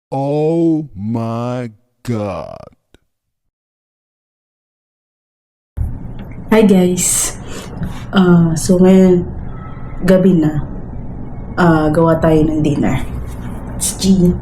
Oh my God. Hi guys! So ngayon, gabi na, gawa tayo ng dinner. It's G.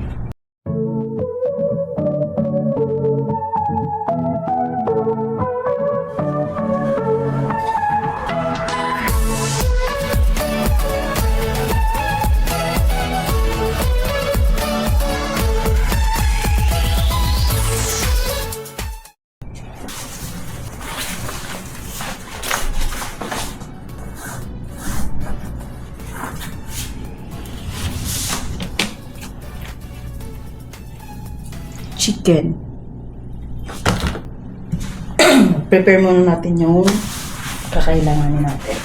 Chicken. Prepare muna natin yung kakailanganin natin.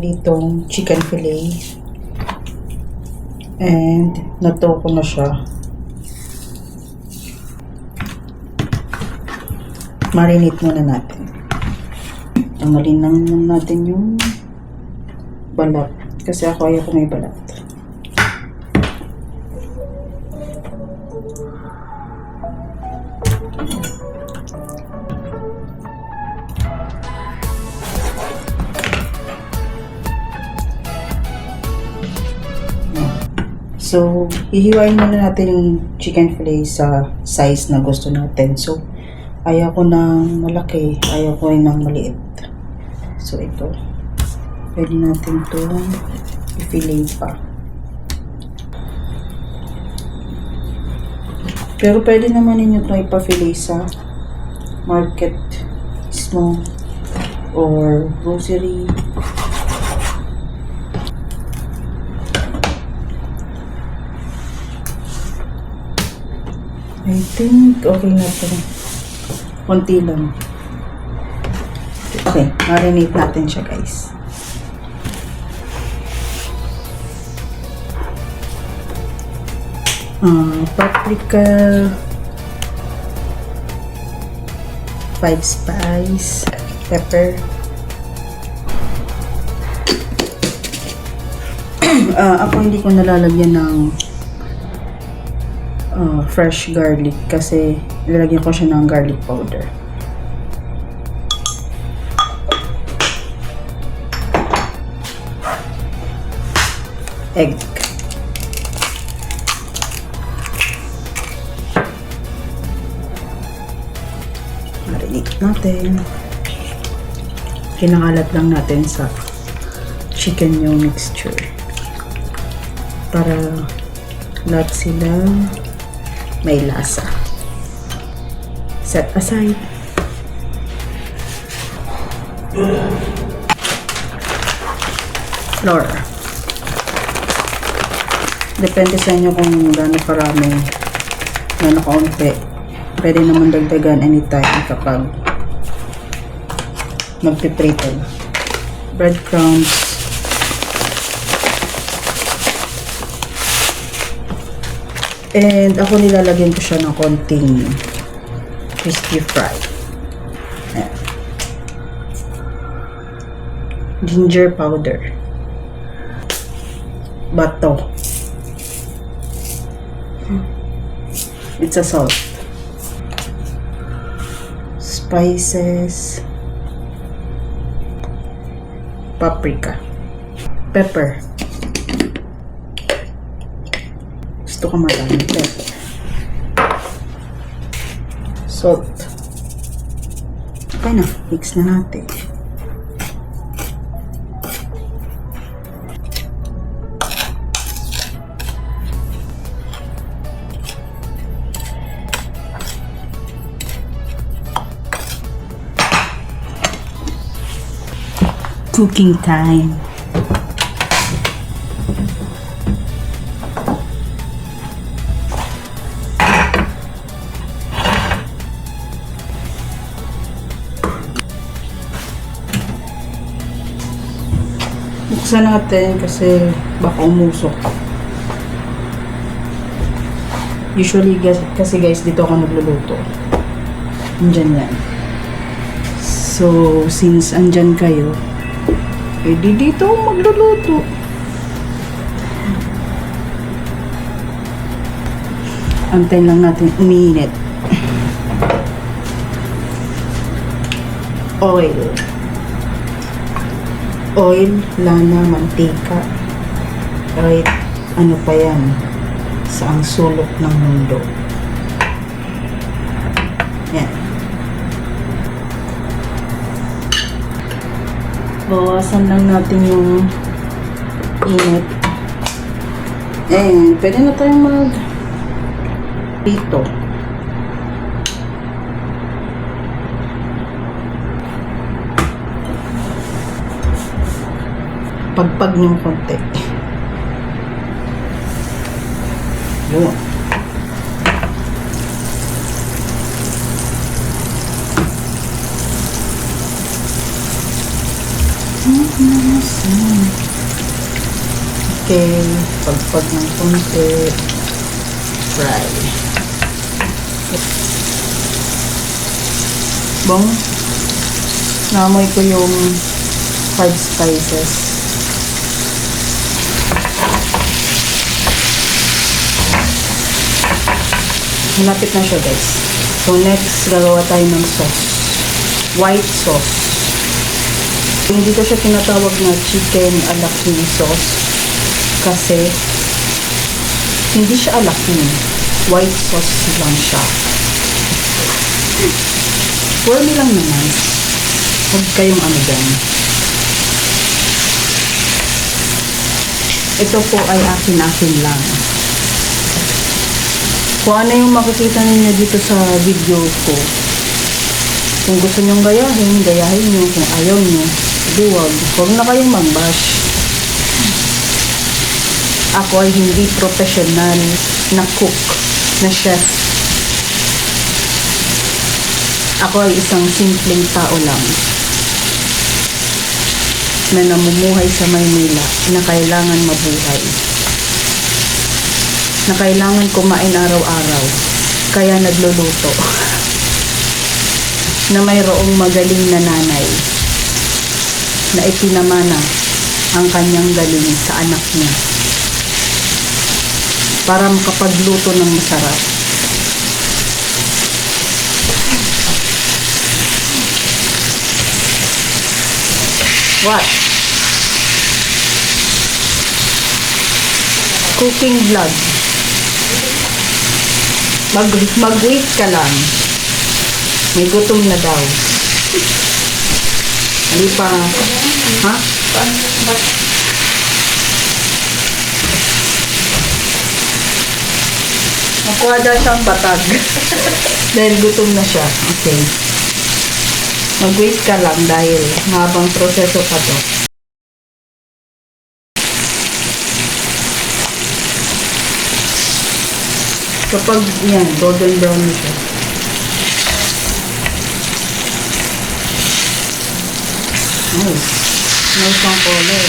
Ditong chicken fillet. And nato ko na siya. Marinate muna natin. Tanggalin lang natin yung balat. Kasi ako ayoko may balat. So, hihiwain muna natin yung chicken fillet sa size na gusto natin. So, ayaw ko ng malaki, ayaw ko ng maliit. So, ito. Pwede natin itong i-fillet pa. Pero pwede naman ninyo ito ipa-fillet sa market mismo or grocery. I think okay na ito. Konti lang. Okay, marinate natin siya guys. Paprika, 5 spice, pepper. Ako hindi ko nalalagyan ng fresh garlic kasi ilalagyan ko siya ng garlic powder. Egg. Marinate natin. Kinakalat lang natin sa chicken yung mixture para lahat sila may lasa. Set aside. Flour. Depende sa inyo kung gaano karami, gaano kaunti. Pwede naman dagdagan anytime kapag magpiprito. Breadcrumbs. And ako nilalagyan ko siya ng konting crispy fry. Ayan. Ginger powder. Bato. It's a salt. Spices. Paprika. Pepper. Gusto ko marami pepper. Salt. Okay na. Mix na natin. Cooking time. Buksan natin kasi baka umusok. Usually kasi guys dito ako nagluluto. Diyan yan. So, since andyan kayo, di dito ako magluluto. Antayin lang natin uminit. Oil. Oil, lana, mantika. Right, ano pa yan? Sa ang sulok ng mundo. Yan. Bawasan lang natin yung init. And pwede na tayong dito. Pagpag ng konti. Yun. Okay, pagpag ng konti. Fry. Bong, namoy ko yung 5 spices. Malapit na siya, guys. So, next, gagawa tayo ng sauce. White sauce. Hindi ko siya tinatawag na chicken ala king sauce kasi hindi siya ala king. White sauce lang siya. Wormy lang naman. Huwag kayong ano dyan. Ito po ay akin-akin lang. Kung ano yung makikita ninyo dito sa video ko. Kung gusto nyong gayahin, gayahin nyo. Kung ayaw nyo, huwag. Huwag na kayong mag-bash. Ako ay hindi professional na cook, na chef. Ako ay isang simpleng tao lang na namumuhay sa Maynila na kailangan mabuhay. Na kailangan kumain araw-araw. Kaya nagluluto. Na mayroong magaling na nanay na ipinamana ang kanyang galing sa anak niya para makapagluto ng masarap. What? Cooking vlog. Mag-wait ka lang. May gutom na daw. Hindi pa. Ha? Nakuha daw siyang batag. Dahil gutom na siya. Okay. Mag-wait ka lang dahil habang proseso pa to. Kapag yan, golden brown na siya. Nice. Nice ang color.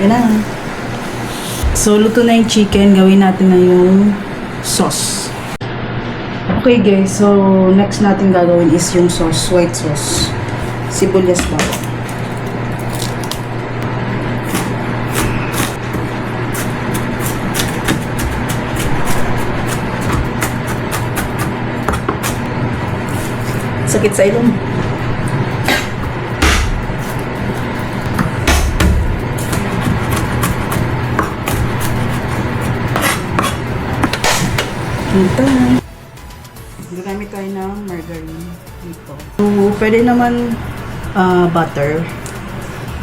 Yan na. So, luto na yung chicken. Gawin natin na yung sauce. Okay guys, so next natin gagawin is yung sauce, white sauce. Sibuyas bawang. Sakit sa ilong. Hintay. Gagamit tayo ng margarine dito. So, pwede naman butter.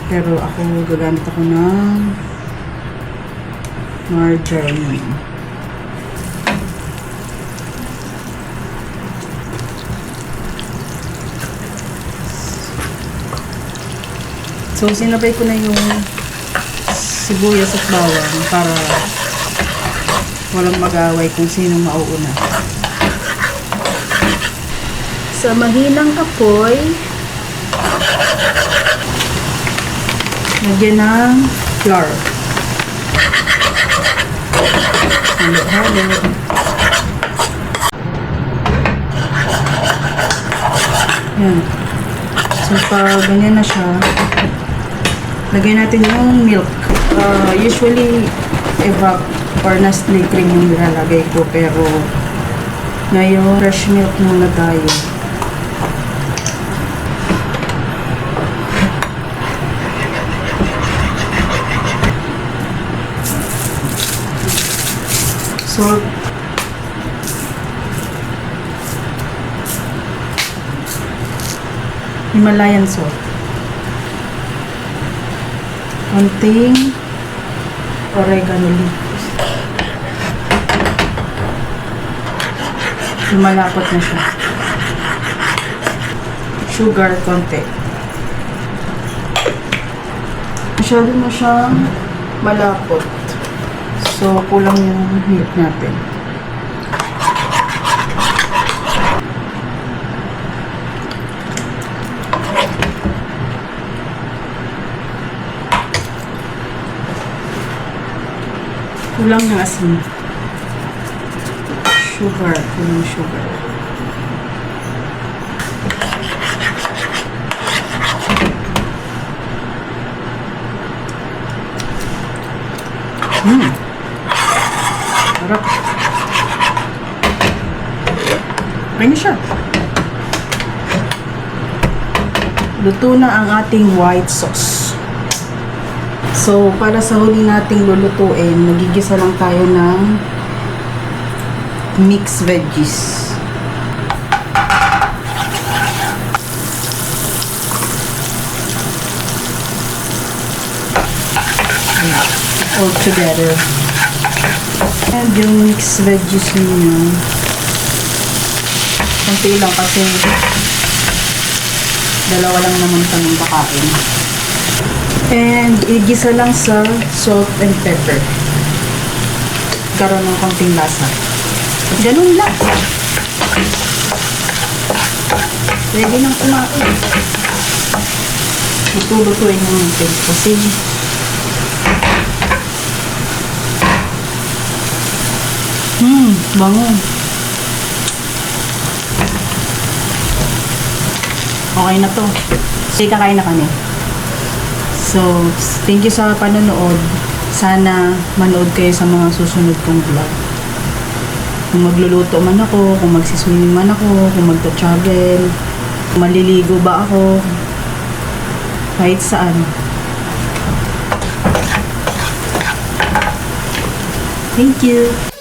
Pero ako gagamit ako ng margarine. So, sinabay ko na yung sibuyas at bawang para walang mag-away kung sino mauuna. Sa mahinang apoy, lagyan ng flour. Halo-halo. Yan. So, pag ganyan na siya, lagay natin yung milk. Usually, evap or Nestle cream yung nilalagay ko. Pero, ngayon, fresh milk muna tayo. Salt. Himalayan salt. Konting oregano leaves. Lumalapot na siya. Sugar, konti. Masyado na siyang malapot. So, kulang yung milk natin. Kulang ng asin. Sugar. Kulang sugar. Sarap. Okay na siya. Luto na ang ating white sauce. So, para sa huli nating lulutuin, nagigisa lang tayo ng mixed veggies. All together. And yung mixed veggies ninyo, konti lang kasi dalawa lang naman kaming kakain. And igisa lang sa salt and pepper. Karoon ng konting lasa. At ganun lang. Ready nang kumain. Luto-lutuin mo natin kasi bango. Okay na to. Sige, kakain na kami. So, thank you sa panonood. Sana manood kayo sa mga susunod kong vlog. Kung magluluto man ako, kung magsiswimming man ako, kung magta-travel, kung maliligo ba ako, kahit saan. Thank you!